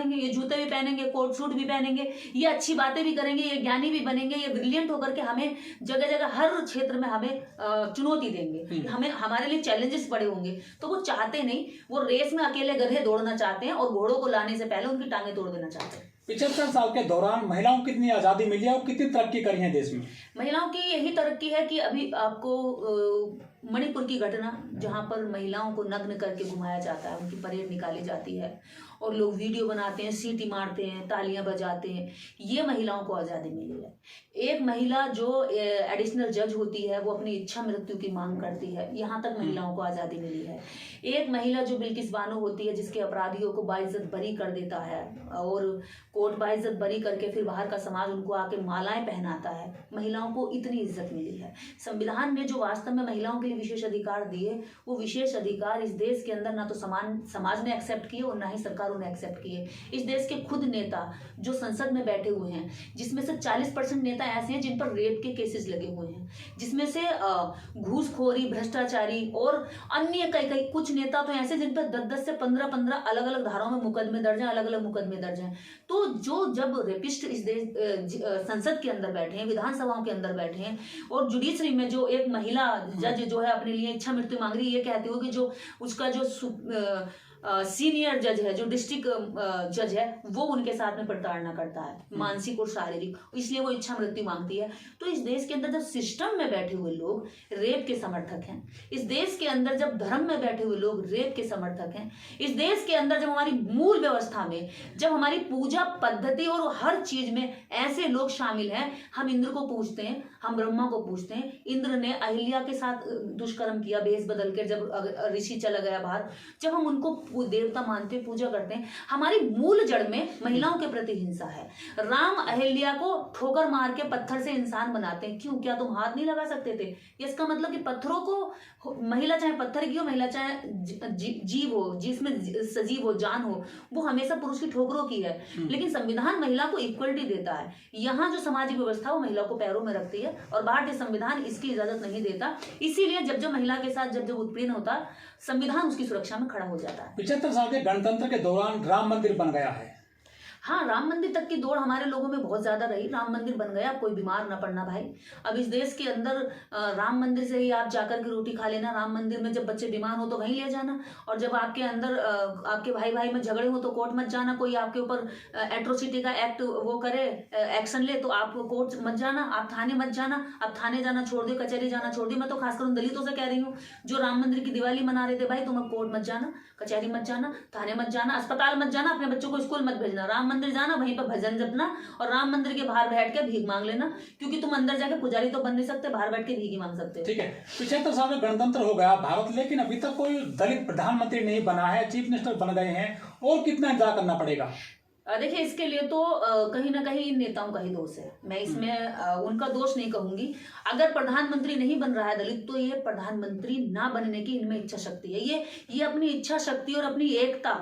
पहनेंगे, ये जूते भी पहनेंगे, कोट सूट भी पहनेंगे, ये अच्छी बातें भी करेंगे, ये ज्ञानी भी बनेंगे, ये ब्रिलियंट होकर के हमें जगह जगह हर क्षेत्र में हमें चुनौती देंगे, हमें हमारे लिए चैलेंजेस बड़े होंगे। तो वो चाहते नहीं, वो रेस में अकेले गधे दौड़ना चाहते हैं और घोड़ों को लाने से पहले उनकी टांगें तोड़ देना चाहते हैं। 75 साल के दौरान महिलाओं को कितनी आज़ादी मिली है और कितनी तरक्की करी है देश में? महिलाओं की यही तरक्की है कि अभी आपको मणिपुर की घटना, जहाँ पर महिलाओं को नग्न करके घुमाया जाता है, उनकी परेड निकाली जाती है और लोग वीडियो बनाते हैं, सीटी मारते हैं, तालियां बजाते हैं, ये महिलाओं को आज़ादी मिली है। एक महिला जो एडिशनल जज होती है वो अपनी इच्छा मृत्यु की मांग करती है, यहाँ तक महिलाओं को आज़ादी मिली है। एक महिला जो बिल्किस बानो होती है, जिसके अपराधियों को बाइज्जत बरी कर देता है और कोर्ट बाइज्जत बरी करके फिर बाहर का समाज उनको आके मालाएं पहनाता है, महिलाओं को इतनी इज्जत मिली है। संविधान ने जो वास्तव में महिलाओं के लिए विशेष अधिकार दिए, वो विशेष अधिकार इस देश के अंदर ना तो समाज ने एक्सेप्ट किए और ना ही सरकारों ने एक्सेप्ट किए। इस देश के खुद नेता जो संसद में बैठे हुए हैं, जिसमें से 40% नेता ऐसे हैं जिन पर रेप के केसेस लगे हुए हैं, जिसमें से घूसखोरी, भ्रष्टाचारी और अन्य कई कुछ नेता तो ऐसे जिन पर 10 से 15 अलग अलग धाराओं में मुकदमे दर्ज हैं, अलग अलग मुकदमे दर्ज हैं। तो जो जब रेपिस्ट इस देश संसद के अंदर बैठे हैं, विधानसभाओं के अंदर बैठे हैं और जुडिशरी में जो एक महिला जज जो है अपने लिए इच्छा मृत्यु मांग रही है, ये कहती हो कि जो उसका जो सीनियर जज है, जो डिस्ट्रिक्ट जज है, वो उनके साथ में प्रताड़ना करता है, मानसिक और शारीरिक, इसलिए वो इच्छा मृत्यु मांगती है। तो इस देश के अंदर जब सिस्टम में बैठे हुए लोग रेप के समर्थक हैं, इस देश के अंदर जब धर्म में बैठे हुए लोग रेप के समर्थक हैं, इस देश के अंदर जब हमारी मूल व्यवस्था में, जब हमारी पूजा पद्धति और हर चीज में ऐसे लोग शामिल हैं, हम इंद्र को पूजते हैं, हम ब्रह्मा को पूजते हैं। इंद्र ने अहिल्या के साथ दुष्कर्म किया, भेष बदल कर, जब ऋषि चला गया बाहर, जब हम उनको देवता मानते, पूजा करते हैं, हमारी मूल जड़ में महिलाओं के प्रति हिंसा है। राम अहिल्या को ठोकर मार के पत्थर से इंसान बनाते हैं, क्यों? क्या तुम हाथ नहीं लगा सकते थे? इसका मतलब कि पत्थरों को, महिला चाहे पत्थर की हो, महिला चाहे जीव हो, जिसमें सजीव हो, जान हो, वो हमेशा पुरुष की ठोकरों की है। लेकिन संविधान महिला को इक्वलिटी देता है। यहाँ जो सामाजिक व्यवस्था वो महिला को पैरों में रखती है और भारतीय संविधान इसकी इजाजत नहीं देता। इसीलिए जब महिला के साथ जब उत्पीड़न होता, संविधान उसकी सुरक्षा में खड़ा हो जाता है। 75 साल के गणतंत्र के दौरान राम मंदिर बन गया है। हाँ, राम मंदिर तक की दौड़ हमारे लोगों में बहुत ज्यादा रही। राम मंदिर बन गया, कोई बीमार ना पड़ना भाई। अब इस देश के अंदर राम मंदिर से ही आप जाकर के रोटी खा लेना। राम मंदिर में जब बच्चे बीमार हो तो वहीं ले जाना, और जब आपके अंदर आपके भाई भाई में झगड़े हो तो कोर्ट मत जाना। कोई आपके ऊपर एट्रोसिटी का एक्ट वो करे, एक्शन ले, तो आप कोर्ट मत जाना, आप थाने मत जाना। आप थाने जाना छोड़ दो, कचहरी जाना छोड़ दो। मैं तो खासकर उन दलितों से कह रही हूँ जो राम मंदिर की दिवाली मना रहे थे, भाई तुम अब कोर्ट मत जाना, कचहरी मत जाना, थाने मत जाना, अस्पताल मत जाना, अपने बच्चों को स्कूल मत भेजना। राम मंदिर जाना, वहीं पर भजन जपना और राम मंदिर के बाहर बैठ के भीख मांग लेना, क्योंकि तुम अंदर जाके पुजारी तो बन नहीं सकते, बाहर बैठ के भीख ही मांग सकते हो। ठीक है, 75 साल में गणतंत्र हो गया भारत, लेकिन अभी तक कोई दलित प्रधानमंत्री नहीं बना है, चीफ मिनिस्टर बन गए हैं, और कितना इंतजार करना पड़ेगा? देखिए, इसके लिए तो कहीं ना कहीं इन नेताओं का ही दोष है। मैं इसमें उनका दोष नहीं कहूंगी। अगर प्रधानमंत्री नहीं बन रहा है दलित, तो ये प्रधानमंत्री ना बनने की इनमें इच्छा शक्ति है। ये अपनी इच्छा शक्ति और अपनी एकता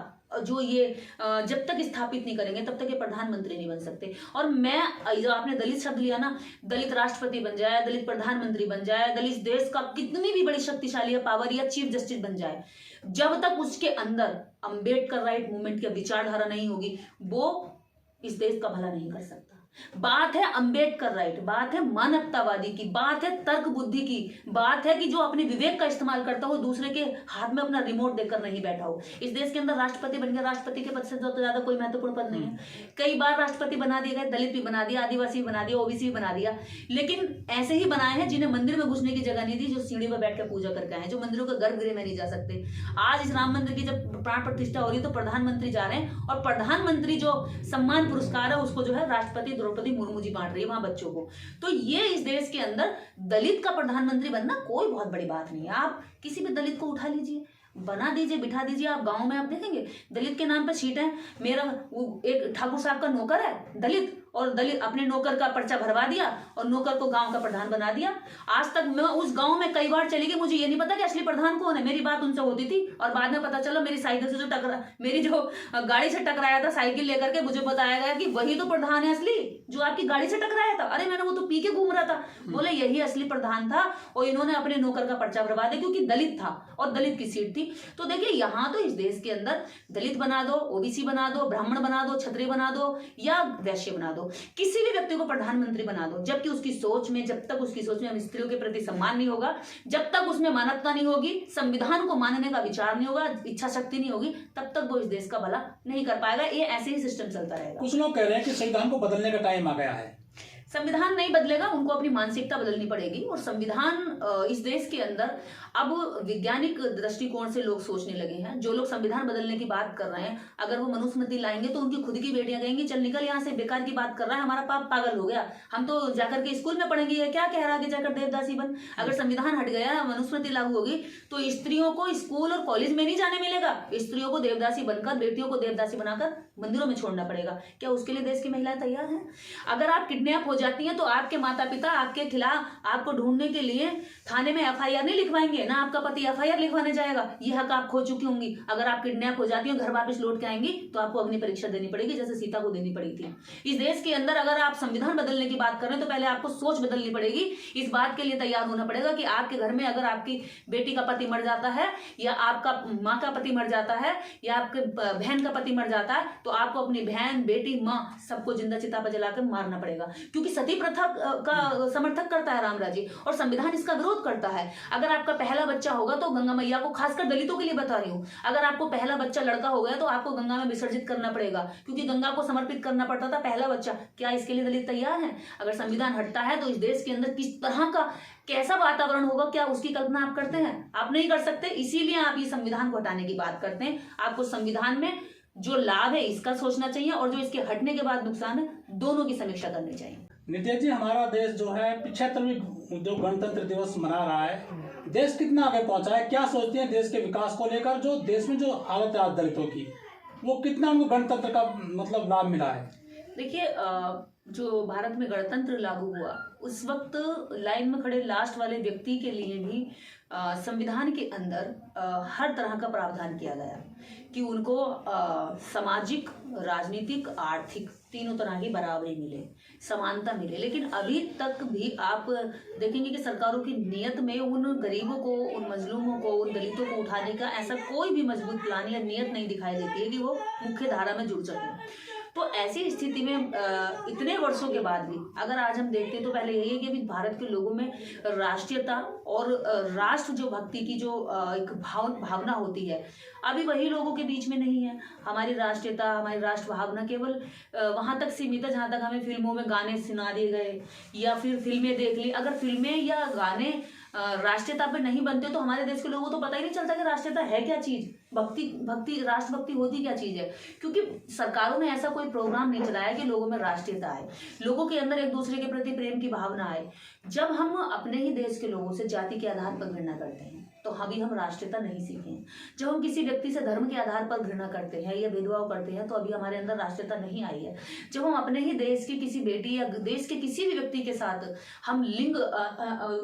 जो ये जब तक स्थापित नहीं करेंगे तब तक ये प्रधानमंत्री नहीं बन सकते। और मैं, जो आपने दलित शब्द लिया ना, दलित राष्ट्रपति बन जाए, दलित प्रधानमंत्री बन जाए, दलित देश का कितनी भी बड़ी शक्तिशाली पावर या चीफ जस्टिस बन जाए, जब तक उसके अंदर अंबेडकर राइट मूवमेंट की विचारधारा नहीं होगी, वो इस देश का भला नहीं कर सकता। बात है अंबेडकर राइट, बात है मानवतावादी की, बात है तर्क बुद्धि की, बात है कि जो अपने विवेक का इस्तेमाल करता हो, दूसरे के हाथ में अपना रिमोट देकर नहीं बैठा हो। इस देश के अंदर राष्ट्रपति बन गया, राष्ट्रपति के पद से तो ज्यादा कोई महत्वपूर्ण पद नहीं है। कई बार राष्ट्रपति बना दिए गए, दलित भी बना दिया, आदिवासी भी बना दिया, ओबीसी भी बना दिया, लेकिन ऐसे ही बनाए हैं जिन्हें मंदिर में घुसने की जगह नहीं दी, जो सीढ़ी पर बैठ कर पूजा करके आए, जो मंदिरों के गर्भगृह में नहीं जा सकते। आज इस राम मंदिर की जब प्राण प्रतिष्ठा हो रही है तो प्रधानमंत्री जा रहे हैं, और प्रधानमंत्री जो सम्मान पुरस्कार है उसको जो है राष्ट्रपति द्रौपदी मुर्मू जी बांट रही है वहां बच्चों को। तो ये इस देश के अंदर दलित का प्रधानमंत्री बनना कोई बहुत बड़ी बात नहीं है। आप किसी भी दलित को उठा लीजिए, बना दीजिए, बिठा दीजिए। आप गांव में आप देखेंगे दलित के नाम पे सीट है। मेरा एक ठाकुर साहब का नौकर है दलित, और दलित अपने नौकर का पर्चा भरवा दिया और नौकर को गांव का प्रधान बना दिया। आज तक मैं उस गांव में कई बार चली गई, मुझे ये नहीं पता कि असली प्रधान कौन है। मेरी बात उनसे होती थी और बाद में पता चला मेरी साइकिल से मेरी जो गाड़ी से टकराया था साइकिल लेकर के, मुझे बताया गया कि वही तो प्रधान है असली, जो आपकी गाड़ी से टकराया था। अरे मैंने वो तो पी के घूम रहा था। बोले यही असली प्रधान था, और इन्होंने अपने नौकर का पर्चा भरवा दिया क्योंकि दलित था और दलित की सीट थी। की। तो देखिए यहाँ तो इस देश के अंदर दलित बना दो, ओबीसी बना दो, ब्राह्मण बना दो, क्षत्रिय बना दो या वैश्य बना दो, किसी भी व्यक्ति को प्रधानमंत्री बना दो, जबकि उसकी सोच में, जब तक उसकी सोच में हम स्त्रियों के प्रति सम्मान नहीं होगा, जब तक उसमें मानवता नहीं होगी, संविधान को मानने का विचार नहीं होगा, इच्छा शक्ति नहीं होगी, तब तक वो इस देश का भला नहीं कर पाएगा। ये ऐसे ही सिस्टम चलता रहेगा। कुछ लोग कह रहे हैं कि संविधान को बदलने का टाइम आ गया है। संविधान नहीं बदलेगा, उनको अपनी मानसिकता बदलनी पड़ेगी। और संविधान इस देश के अंदर अब वैज्ञानिक दृष्टिकोण से लोग सोचने लगे हैं। जो लोग संविधान बदलने की बात कर रहे हैं, अगर वो मनुस्मृति लाएंगे तो उनकी खुद की बेटियां कहेंगी चल निकल यहाँ से, बेकार की बात कर रहा है, हमारा पाप पागल हो गया, हम तो जाकर के स्कूल में पढ़ेंगे, ये क्या कह रहा है कि जाकर देवदासी बन। अगर संविधान हट गया, मनुस्मृति लागू होगी, तो स्त्रियों को स्कूल और कॉलेज में नहीं जाने मिलेगा, स्त्रियों को देवदासी बनकर, बेटियों को देवदासी बनाकर मंदिरों में छोड़ना पड़ेगा। क्या उसके लिए देश की महिलाएं तैयार हैं? अगर आप किडनैप हो जाती हैं तो आपके माता पिता आपके खिलाफ आपको ढूंढने के लिए थाने में एफआईआर नहीं लिखवाएंगे, ना आपका पति एफआईआर लिखवाने जाएगा। ये हक आप खो चुकी होंगी। अगर आप किडनैप हो जाती हो, घर वापस लौट के आएंगी, तो आपको अग्नि परीक्षा देनी पड़ेगी, जैसे सीता को देनी पड़ी थी। इस देश के अंदर अगर आप संविधान बदलने की बात कर रहे हैं तो पहले आपको सोच बदलनी पड़ेगी। इस बात के लिए तैयार होना पड़ेगा कि आपके घर में अगर आपकी बेटी का पति मर जाता है, या आपका माँ का पति मर जाता है, या आपके बहन का पति मर जाता है, तो आपको अपनी बहन, बेटी, माँ सबको जिंदा चिता पर जलाकर मारना पड़ेगा। क्योंकि सती प्रथा का समर्थक करता है रामराज जी, और संविधान इसका विरोध करता है। अगर आपका पहला बच्चा होगा तो गंगा मैया को, खासकर दलितों के लिए बता रही हूँ, अगर आपको पहला बच्चा लड़का हो गया तो आपको गंगा में विसर्जित करना पड़ेगा, क्योंकि गंगा को समर्पित करना पड़ता था पहला बच्चा। क्या इसके लिए दलित तैयार हैं? अगर संविधान हटता है तो इस देश के अंदर किस तरह का, कैसा वातावरण होगा, क्या उसकी कल्पना आप करते हैं? आप नहीं कर सकते। इसीलिए आप ये संविधान को हटाने की बात करते हैं। आपको संविधान में जो लाभ है इसका सोचना चाहिए, और जो इसके हटने के बाद नुकसान है, दोनों की समीक्षा करनी चाहिए। नित्या जी, हमारा देश जो है 75वीं जो गणतंत्र दिवस मना रहा है, देश कितना आगे पहुंचा है? क्या सोचते हैं देश के विकास को लेकर? जो देश में जो हालत है आज दलितों की, वो कितना उनको गणतंत्र का मतलब लाभ मिला है? देखिए, जो भारत में गणतंत्र लागू हुआ उस वक्त लाइन में खड़े लास्ट वाले व्यक्ति के लिए भी संविधान के अंदर हर तरह का प्रावधान किया गया कि उनको सामाजिक, राजनीतिक, आर्थिक तीनों तरह की बराबरी मिले, समानता मिले। लेकिन अभी तक भी आप देखेंगे कि सरकारों की नीयत में उन गरीबों को, उन मजलूमों को, उन दलितों को उठाने का ऐसा कोई भी मजबूत प्लान या नीयत नहीं दिखाई देती है कि वो मुख्य धारा में जुड़ सकें। तो ऐसी स्थिति में इतने वर्षों के बाद भी अगर आज हम देखते हैं तो पहले यही है कि अभी भारत के लोगों में राष्ट्रीयता और राष्ट्र जो भक्ति की जो एक भावना होती है, अभी वही लोगों के बीच में नहीं है। हमारी राष्ट्रीयता, हमारी राष्ट्र भावना केवल वहां तक सीमित है जहां तक हमें फिल्मों में गाने सुना दिए गए, या फिर फिल्में देख ली। अगर फिल्में या गाने राष्ट्रीयता पे नहीं बनते तो हमारे देश के लोगों को तो पता ही नहीं चलता कि राष्ट्रीयता है क्या चीज, भक्ति राष्ट्रभक्ति होती क्या चीज है। क्योंकि सरकारों ने ऐसा कोई प्रोग्राम नहीं चलाया कि लोगों में राष्ट्रीयता आए, लोगों के अंदर एक दूसरे के प्रति प्रेम की भावना आए। जब हम अपने ही देश के लोगों से जाति के आधार पर घृणा करते हैं तो अभी हम राष्ट्रीयता नहीं सीखे हैं। जब हम किसी व्यक्ति से धर्म के आधार पर घृणा करते हैं या भेदभाव करते हैं तो अभी हमारे अंदर राष्ट्रीयता नहीं आई है। जब हम अपने ही देश की किसी बेटी या देश के किसी भी व्यक्ति के साथ हम लिंग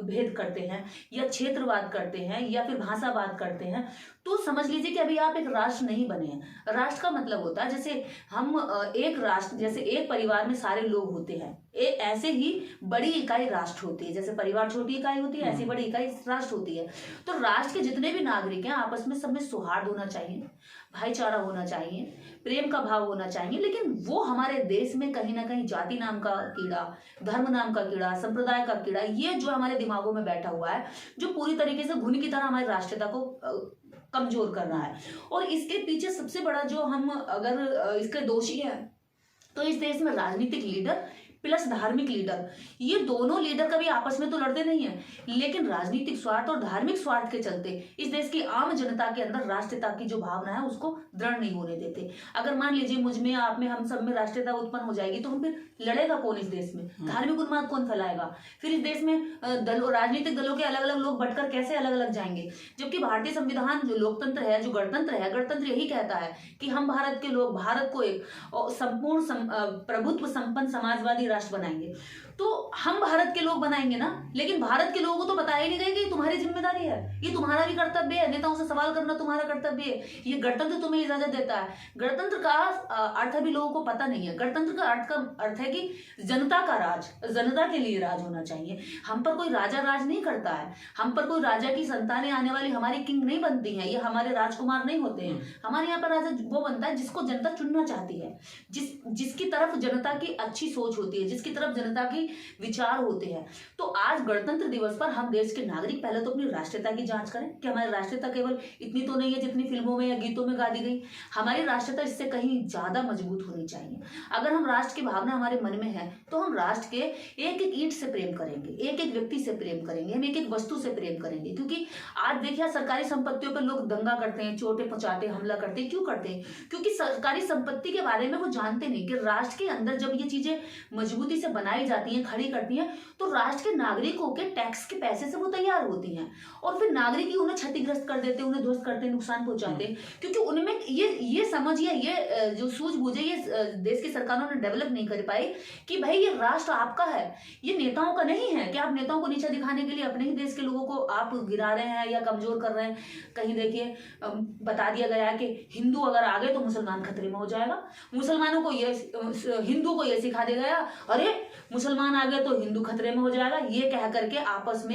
भेद करते हैं या क्षेत्रवाद करते हैं या फिर भाषावाद करते हैं, तो समझ लीजिए कि अभी आप एक राष्ट्र नहीं बने हैं। राष्ट्र का मतलब होता है जैसे हम एक राष्ट्र, जैसे एक परिवार में सारे लोग होते हैं, ऐसे ही बड़ी इकाई राष्ट्र होती है। जैसे परिवार छोटी इकाई होती है, ऐसी बड़ी इकाई राष्ट्र होती है। तो राष्ट्र के जितने भी नागरिक हैं आपस में सब में सौहार्द होना चाहिए, भाईचारा होना चाहिए, प्रेम का भाव होना चाहिए। लेकिन वो हमारे देश में कहीं ना कहीं जाति नाम का कीड़ा, धर्म नाम का कीड़ा, संप्रदाय का कीड़ा, ये जो हमारे दिमागों में बैठा हुआ है, जो पूरी तरीके से घुन की तरह हमारी राष्ट्रीयता को कमजोर कर रहा है। और इसके पीछे सबसे बड़ा जो हम अगर इसके दोषी है तो इस देश में राजनीतिक लीडर प्लस धार्मिक लीडर, ये दोनों लीडर कभी आपस में तो लड़ते नहीं है, लेकिन राजनीतिक स्वार्थ और धार्मिक स्वार्थ के चलते इस देश की आम जनता के अंदर राष्ट्रीयता की जो भावना है उसको दृढ़ नहीं होने देते। अगर मान लीजिए मुझ में, आप में, हम सब में राष्ट्रीयता उत्पन्न हो जाएगी तो हम फिर लड़ेगा कौन इस देश में? धार्मिक उन्माद कौन फैलाएगा? फिर इस देश में राजनीतिक दलों के अलग अलग लोग बटकर कैसे अलग अलग जाएंगे? जबकि भारतीय संविधान जो लोकतंत्र है, जो गणतंत्र है, गणतंत्र यही कहता है कि हम भारत के लोग भारत को एक संपूर्ण प्रभुत्व संपन्न समाजवादी राष्ट्र बनाएंगे। तो हम भारत के लोग बनाएंगे ना, लेकिन भारत के लोगों को तो बताया ही नहीं गया कि ये तुम्हारी जिम्मेदारी है, ये तुम्हारा भी कर्तव्य है, नेताओं से सवाल करना तुम्हारा कर्तव्य है, ये गणतंत्र तुम्हें इजाजत देता है। गणतंत्र का अर्थ अभी लोगों को पता नहीं है। गणतंत्र का अर्थ है कि जनता का राज, जनता के लिए राज होना चाहिए। हम पर कोई राजा राज नहीं करता है, हम पर कोई राजा की संतानें आने वाली हमारी किंग नहीं बनती हैं, ये हमारे राजकुमार नहीं होते हैं। हमारे यहाँ पर राजा वो बनता है जिसको जनता चुनना चाहती है, जिसकी तरफ जनता की अच्छी सोच होती है, जिसकी तरफ जनता की विचार होते हैं। तो आज गणतंत्र दिवस पर हम देश के नागरिक पहले तो अपनी राष्ट्रीयता की जांच करें कि हमारी राष्ट्रीयता केवल इतनी तो नहीं है जितनी फिल्मों में या गीतों में गा दी गई। हमारी राष्ट्रीयता इससे कहीं ज्यादा मजबूत होनी चाहिए। अगर हम राष्ट्र की भावना हमारे मन में है तो हम राष्ट्र के एक एक ईंट से प्रेम करेंगे, एक एक व्यक्ति से प्रेम करेंगे, हम एक एक वस्तु से प्रेम करेंगे। क्योंकि आज देखिए सरकारी संपत्तियों पर लोग दंगा करते हैं, चोटें पहुंचाते, हमला करते हैं। क्यों करते हैं? क्योंकि सरकारी संपत्ति के बारे में वो जानते नहीं कि राष्ट्र के अंदर जब ये चीजें मजबूती से बनाई जाती हैं, खड़ी करती हैं, तो राष्ट्र के नागरिकों के टैक्स के पैसे से वो तैयार होती हैं और फिर नागरिक ही उन्हें क्षतिग्रस्त कर देते, उन्हें ध्वस्त करते, नुकसान पहुंचाते। क्योंकि उनमें ये समझ या ये जो सूझबूझ है ये देश की सरकारों ने डेवलप नहीं कर पाई कि भाई ये राष्ट्र आपका है, ये नेताओं का नहीं है। कि आप नेताओं को नीचा दिखाने के लिए अपने ही देश के लोगों को आप गिरा रहे हैं या कमजोर कर रहे हैं। कहीं देखिए बता दिया गया है कि हिंदू अगर आ गए तो मुसलमान खतरे में हो जाएगा, मुसलमानों को ये हिंदू को ये सिखा दिया गया, अरे मुसलमान आ गए तो हिंदू खतरे में हो जाएगा। ये कह करके आपस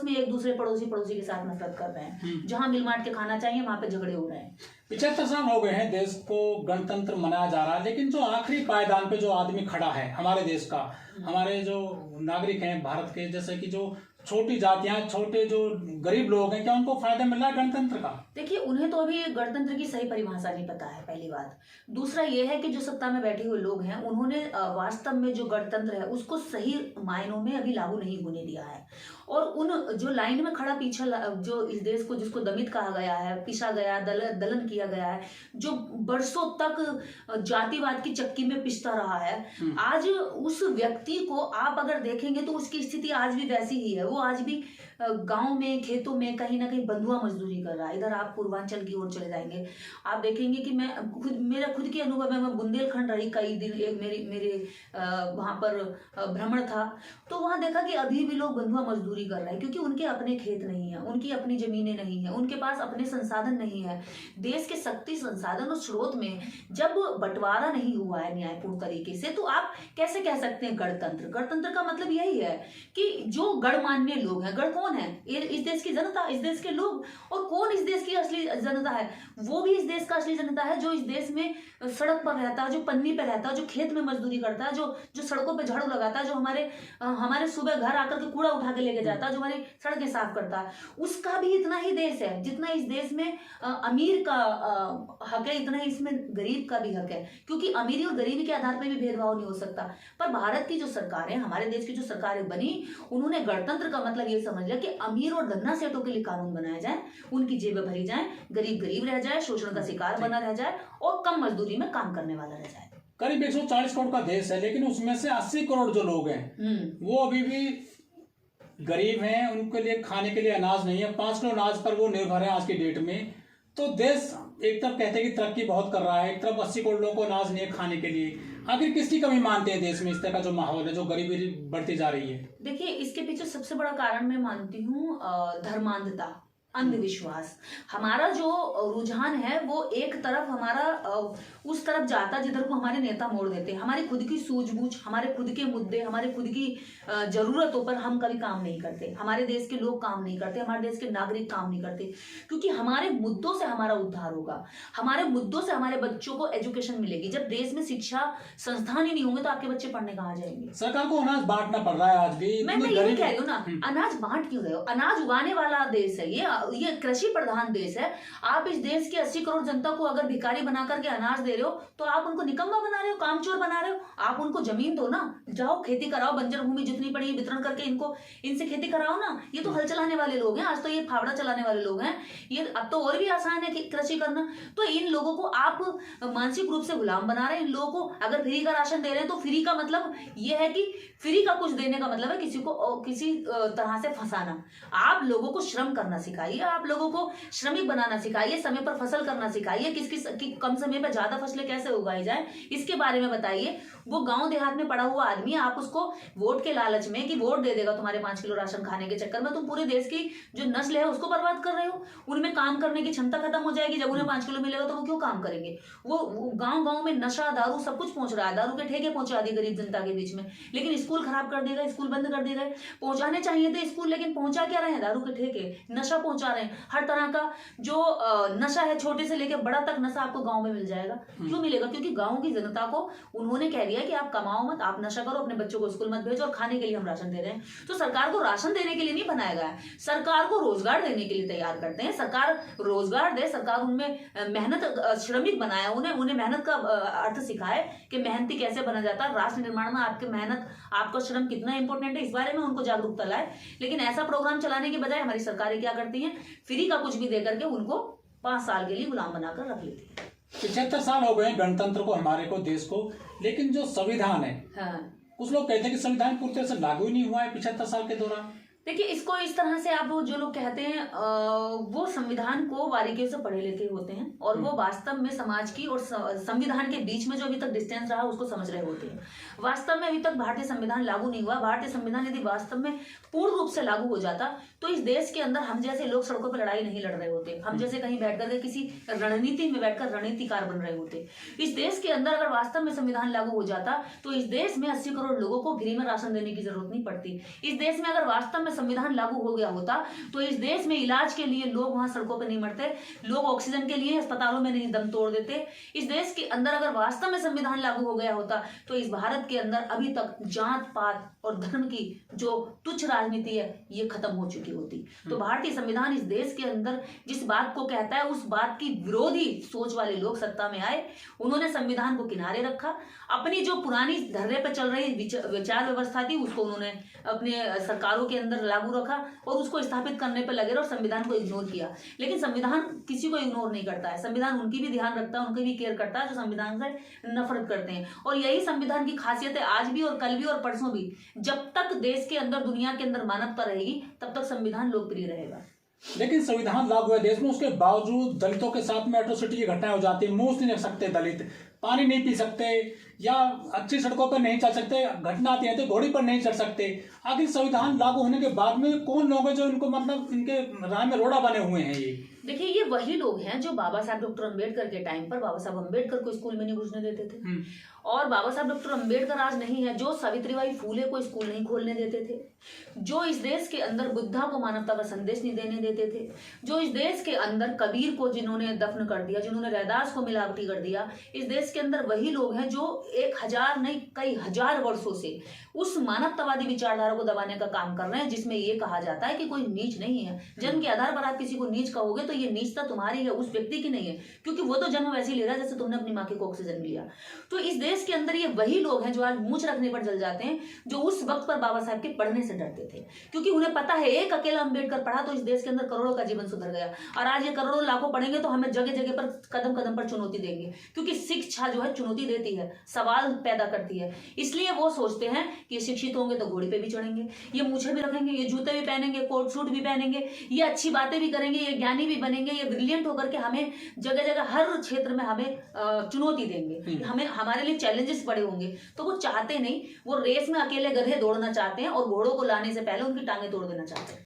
में एक दूसरे पड़ोसी के साथ नफरत कर रहे हैं। जहां मिल बांट के खाना चाहिए वहां पे झगड़े हो रहे हैं। 75 साल हो गए हैं देश को गणतंत्र मनाया जा रहा है, लेकिन जो आखिरी पायदान पे जो आदमी खड़ा है हमारे देश का, हमारे जो नागरिक हैं भारत के, जैसे कि जो छोटी जातियां, छोटे जो गरीब लोग हैं, क्या उनको फायदा मिल रहा है गणतंत्र का? देखिए उन्हें तो अभी गणतंत्र की सही परिभाषा नहीं पता है, पहली बात। दूसरा ये है कि जो सत्ता में बैठे हुए लोग हैं उन्होंने वास्तव में जो गणतंत्र है उसको सही मायनों में अभी लागू नहीं होने दिया है। और उन जो लाइन में खड़ा पीछा जो इस देश को जिसको दमित कहा गया है, पीसा गया, दलन किया गया है, जो बरसों तक जातिवाद की चक्की में पिसता रहा है, आज उस व्यक्ति को आप अगर देखेंगे तो उसकी स्थिति आज भी वैसी ही है। वो आज भी गांव में, खेतों में कहीं ना कहीं बंधुआ मजदूरी कर रहा है। इधर आप पूर्वांचल की ओर चले जाएंगे, आप देखेंगे कि मेरा खुद के अनुभव है। मैं बुंदेलखंड रही कई दिन, एक मेरे वहां पर भ्रमण था, तो वहां देखा कि अभी भी लोग बंधुआ मजदूरी कर रहे हैं क्योंकि उनके अपने खेत नहीं है, उनकी अपनी जमीनें नहीं है, उनके पास अपने संसाधन नहीं है। देश के शक्ति, संसाधन और स्रोत में जब बंटवारा नहीं हुआ है न्यायपूर्ण तरीके से, तो आप कैसे कह सकते हैं गणतंत्र? गणतंत्र का मतलब यही है कि जो गणमान्य लोग हैं, गण कौन है? इस देश की जनता, इस देश के लोग। और कौन इस देश की असली जनता है? वो भी इस देश का असली जनता है जो इस देश में सड़क पर रहता है, जो पन्नी पे रहता है, जो खेत में मजदूरी करता है, जो सड़कों पे झाड़ू लगाता है, जो हमारे सुबह घर आकर के कूड़ा उठा के लेके जाता है, जो हमारी सड़कें साफ करता है। उसका भी इतना ही देश है। जितना इस देश में अमीर का हक है, इतना ही इसमें गरीब का भी हक है। क्योंकि अमीरी और गरीबी के आधार पर भी भेदभाव नहीं हो सकता। पर भारत की जो सरकार है, हमारे देश की जो सरकारें बनी, उन्होंने गणतंत्र का मतलब ये समझ लिया कि अमीर और धन्ना सेठों के लिए कानून बनाए जाए, उनकी जेबें भरी जाए, गरीब गरीब रह जाए, शोषण का शिकार बना रह जाए और कम मजदूरी में काम करने वाला रह जाए। करीब 140 करोड़ का देश है, लेकिन उसमें से 80 करोड़ जो लोग हैं वो अभी भी गरीब हैं, उनके लिए खाने के लिए अनाज नहीं है। 5 किलो अनाज पर वो निर्भर है आज की डेट में। तो देश एक तरफ कहते हैं कि तरक्की बहुत कर रहा है, एक तरफ 80 करोड़ लोगों को अनाज नहीं है खाने के लिए। आखिर किसकी कमी मानते हैं देश में इस तरह का जो माहौल है, जो गरीबी बढ़ती जा रही है? देखिए इसके पीछे सबसे बड़ा कारण मैं मानती हूँ धर्मांधता, अंधविश्वास। हमारा जो रुझान है वो एक तरफ हमारा उस तरफ जाता जिधर को हमारे नेता मोड़ देते हैं। हमारी खुद की सूझबूझ, हमारे खुद के मुद्दे, हमारे खुद की जरूरतों पर हम कभी काम नहीं करते। हमारे देश के लोग काम नहीं करते, हमारे देश के नागरिक काम नहीं करते। क्योंकि हमारे मुद्दों से हमारा उद्धार होगा, हमारे मुद्दों से हमारे बच्चों को एजुकेशन मिलेगी। जब देश में शिक्षा संस्थान ही नहीं होंगे तो आपके बच्चे पढ़ने कहाँ जाएंगे? सरकार को अनाज बांटना पड़ रहा है आज भी। मैं ये कह रही हूँ ना, अनाज बांट क्यों रहे हो? अनाज उगाने वाला देश है ये कृषि प्रधान देश है। आप इस देश की 80 करोड़ जनता को अगर भिखारी बना करके अनाज दे रहे हो तो आप उनको निकम्मा बना रहे हो, कामचोर बना रहे हो। आप उनको जमीन दो ना, जाओ खेती कराओ, बंजर भूमि जितनी पड़ी है वितरण करके इनसे खेती कराओ ना। ये तो हल चलाने वाले लोग हैं, आज तो ये फावड़ा चलाने वाले लोग हैं। ये अब तो और भी आसान है कृषि करना। तो इन लोगों को आप मानसिक रूप से गुलाम बना रहे हैं। इन लोगों को अगर फ्री का राशन दे रहे हैं तो फ्री का मतलब ये है कि फ्री का कुछ देने का मतलब है किसी को किसी तरह से फंसाना। आप लोगों को श्रम करना सिखाइए। सिखाइए, आप लोगों को श्रमिक बनाना सिखाइए, समय पर फसल करना सिखाइए, कि कम समय में ज्यादा फसलें कैसे उगाई जाए इसके बारे में बताइए। वो गांव देहात में पड़ा हुआ आदमी, आप उसको वोट के लालच में कि वोट दे देगा तुम्हारे 5 किलो राशन खाने के चक्कर में, तुम पूरे देश की जो नस्ल है उसको बर्बाद कर रहे हो। उनमें काम करने की क्षमता खत्म हो जाएगी। जब उन्हें 5 किलो मिलेगा तो वो क्यों काम करेंगे? वो गांव गांव में नशा, दारू सब कुछ पहुंच रहा है, दारू के ठेके पहुंचा दिए गरीब जनता के बीच में, लेकिन स्कूल खराब कर देगा, स्कूल बंद कर दे रहे। पहुंचाने चाहिए थे स्कूल, लेकिन पहुंचा क्या रहे हैं? दारू के ठेके, नशा पहुंचा रहे हैं। हर तरह का जो नशा है, छोटे से लेकर बड़ा तक नशा आपको गांव में मिल जाएगा। क्यों मिलेगा? क्योंकि गांव की जनता को उन्होंने कह दिया कि आप कमाओ मत, आप नशा करो, अपने बच्चों को स्कूल मत भेजो, और खाने के लिए हम राशन दे रहे हैं। तो सरकार को राशन देने के लिए नहीं बनाया गया है, सरकार को रोजगार देने के लिए तैयार करते हैं। सरकार रोजगार दे, सरकार उनमें मेहनत, श्रमिक बनाया, उन्हें मेहनत का अर्थ सिखाए कि मेहनती कैसे बना जाता है, राष्ट्र निर्माण में आपकी मेहनत, आपका श्रम कितना इंपॉर्टेंट है, इस बारे में उनको जागरूकता लाए। लेकिन ऐसा प्रोग्राम चलाने के बजाय हमारी सरकारें क्या करती हैं? फ्री का कुछ भी दे करके उनको 5 साल के लिए गुलाम बनाकर रख लेती है। 75 साल हो गए गणतंत्र को, हमारे को, देश को, लेकिन जो संविधान है, हाँ, कुछ लोग कहते हैं कि संविधान पूरी तरह से लागू ही नहीं हुआ है 75 साल के दौरान। देखिए, इसको इस तरह से आप जो लोग कहते हैं वो संविधान को बारीकियों से पढ़े लिखे होते हैं, और वो वास्तव में समाज की और संविधान के बीच में जो अभी तक डिस्टेंस रहा उसको समझ रहे होते हैं। वास्तव में अभी तक भारतीय संविधान लागू नहीं हुआ। भारतीय संविधान यदि वास्तव में पूर्ण रूप से लागू हो जाता तो इस देश के अंदर हम जैसे लोग सड़कों पर लड़ाई नहीं लड़ रहे होते, हम जैसे कहीं बैठकर के किसी रणनीति में बैठकर रणनीतिकार बन रहे होते। इस देश के अंदर अगर वास्तव में संविधान लागू हो जाता तो इस देश में 80 करोड़ लोगों को फ्री में राशन देने की जरूरत नहीं पड़ती। इस देश में अगर वास्तव में संविधान लागू हो गया होता तो इस देश में इलाज के लिए लोग वहां सड़कों पर नहीं मरते, लोग ऑक्सीजन के लिए अस्पतालों में नहीं दम तोड़ देते। इस देश के अंदर अगर वास्तव में संविधान लागू हो गया होता तो इस भारत के अंदर अभी तक जात पात और धर्म की जो तुच्छ राजनीति है ये खत्म हो चुकी होती। तो भारतीय संविधान इस देश के अंदर जिस बात को कहता है उस बात की विरोधी सोच वाले लोग सत्ता में आए, उन्होंने संविधान को किनारे रखा, अपनी जो पुरानी धर्रे पर चल रही विचार व्यवस्था थी उसको उन्होंने अपने सरकारों के अंदर लागू रखा और उसको स्थापित करने पर लगे और संविधान को इग्नोर किया। लेकिन संविधान किसी को इग्नोर नहीं करता है, संविधान उनकी भी ध्यान रखता है, उनकी भी केयर करता है जो संविधान से नफरत करते हैं। और यही संविधान की खासियत है, आज भी और कल भी और परसों भी। जब तक देश के अंदर, दुनिया के अंदर मानवता रहेगी तब तक संविधान लोकप्रिय रहेगा। लेकिन संविधान लागू है देश में, उसके बावजूद दलितों के साथ में एट्रोसिटी की घटनाएं हो जाती है। मुंह नहीं रख सकते दलित, पानी नहीं पी सकते, या अच्छी सड़कों पर नहीं चल सकते, घटना आती है तो घोड़ी पर नहीं चढ़ सकते। आखिर संविधान लागू होने के बाद में कौन लोग हैं जो इनको, मतलब इनके राह में रोड़ा बने हुए हैं? ये देखिए, ये वही लोग हैं जो बाबा साहब डॉक्टर अंबेडकर के टाइम पर बाबा साहब अंबेडकर को स्कूल में नहीं घुसने देते थे, और बाबा साहब डॉक्टर अंबेडकर आज नहीं है जो सावित्रीबाई फूले को स्कूल नहीं खोलने देते थे, जो इस देश के अंदर बुद्धा को मानवता का संदेश नहीं देने देते थे, जो इस देश के अंदर कबीर को जिन्होंने दफन कर दिया, जिन्होंने रैदास को मिलावटी कर दिया। इस देश के अंदर वही लोग हैं जो 1000 नहीं कई हजार वर्षों से उस मानवतावादी विचारधारा को दबाने का काम कर रहे हैं, जिसमें ये कहा जाता है कि कोई नीच नहीं है। जन्म के आधार पर आप किसी को नीच कहोगे तो ये नीचता तुम्हारी है, उस व्यक्ति की नहीं है, क्योंकि वो तो जन्म वैसे ही ले रहा है जैसे तुमने अपनी माँ को ऑक्सीजन लिया। तो इस देश के अंदर ये वही लोग हैं जो आज मूंछ रखने पर जल जाते हैं, जो उस वक्त पर बाबा साहब के पढ़ने से डरते थे, क्योंकि उन्हें पता है एक अकेला अंबेडकर पढ़ा तो इस देश के अंदर करोड़ों का जीवन सुधर गया। और आज ये करोड़ों लाखों पढ़ेंगे तो हमें जगह जगह पर, कदम कदम पर चुनौती देंगे, क्योंकि शिक्षा जो है चुनौती देती है, सवाल पैदा करती है। इसलिए वो सोचते हैं कि शिक्षित होंगे तो घोड़ी पे भी चढ़ेंगे, ये मूछे भी रखेंगे, ये जूते भी पहनेंगे, कोट सूट भी पहनेंगे, ये अच्छी बातें भी करेंगे, ये ज्ञानी भी बनेंगे, ये ब्रिलियंट होकर के हमें जगह जगह हर क्षेत्र में हमें चुनौती देंगे, हमें हमारे लिए चैलेंजेस बड़े होंगे। तो वो चाहते नहीं, वो रेस में अकेले गधे दौड़ना चाहते हैं और घोड़ों को लाने से पहले उनकी टांगें तोड़ देना चाहते हैं।